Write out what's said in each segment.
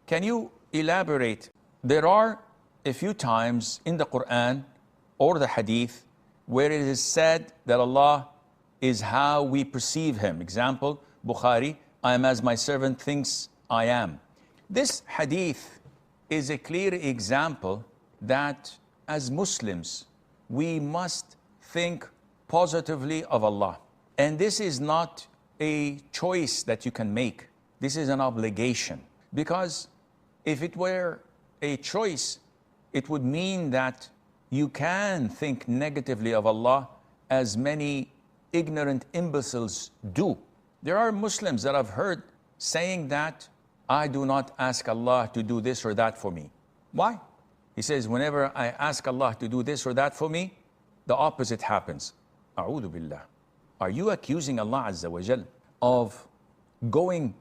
Can you elaborate? There are a few times in the Quran or the Hadith where it is said that Allah is how we perceive Him. Example, Bukhari, I am as my servant thinks I am. This Hadith is a clear example that as Muslims, we must think positively of Allah. And this is not a choice that you can make. This is an obligation. Because if it were a choice, it would mean that you can think negatively of Allah as many ignorant imbeciles do. There are Muslims that I've heard saying that I do not ask Allah to do this or that for me. Why? He says, whenever I ask Allah to do this or that for me, the opposite happens. A'udhu billah. Are you accusing Allah Azza wa Jal of going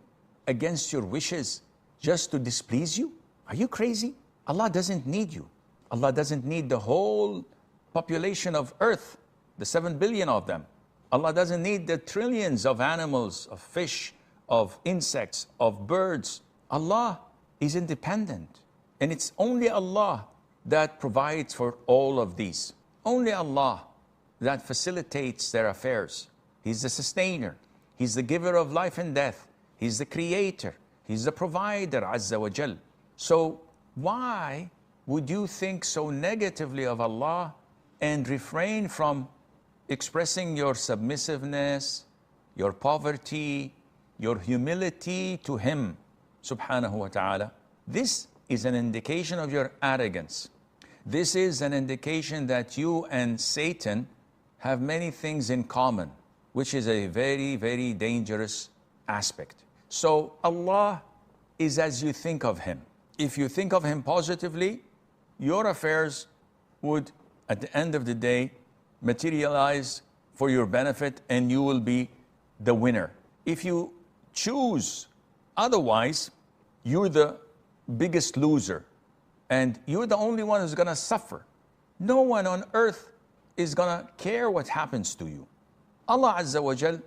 against your wishes just to displease you? Are you crazy? Allah doesn't need you. Allah doesn't need the whole population of earth, the 7 billion of them. Allah doesn't need the trillions of animals, of fish, of insects, of birds. Allah is independent. And it's only Allah that provides for all of these. Only Allah that facilitates their affairs. He's the sustainer. He's the giver of life and death. He's the creator. He's the provider, Azza wa Jal. So why would you think so negatively of Allah and refrain from expressing your submissiveness, your poverty, your humility to Him, subhanahu wa ta'ala? This is an indication of your arrogance. This is an indication that you and Satan have many things in common, which is a very, very dangerous aspect. So Allah is as you think of Him. If you think of Him positively, your affairs would, at the end of the day, materialize for your benefit and you will be the winner. If you choose otherwise, you're the biggest loser and you're the only one who's going to suffer. No one on earth is going to care what happens to you. Allah Azza wa Jal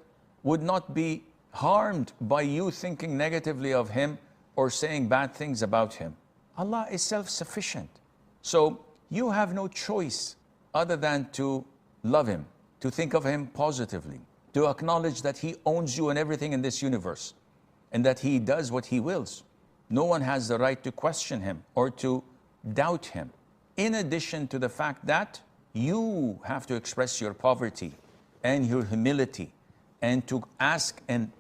would not be harmed by you thinking negatively of Him or saying bad things about Him. Allah is self-sufficient. So you have no choice other than to love Him, to think of Him positively, to acknowledge that He owns you and everything in this universe, and that He does what He wills. No one has the right to question Him or to doubt Him. In addition to the fact that you have to express your poverty and your humility and to ask and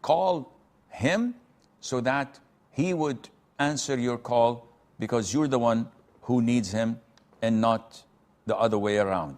call Him so that He would answer your call because you're the one who needs Him and not the other way around.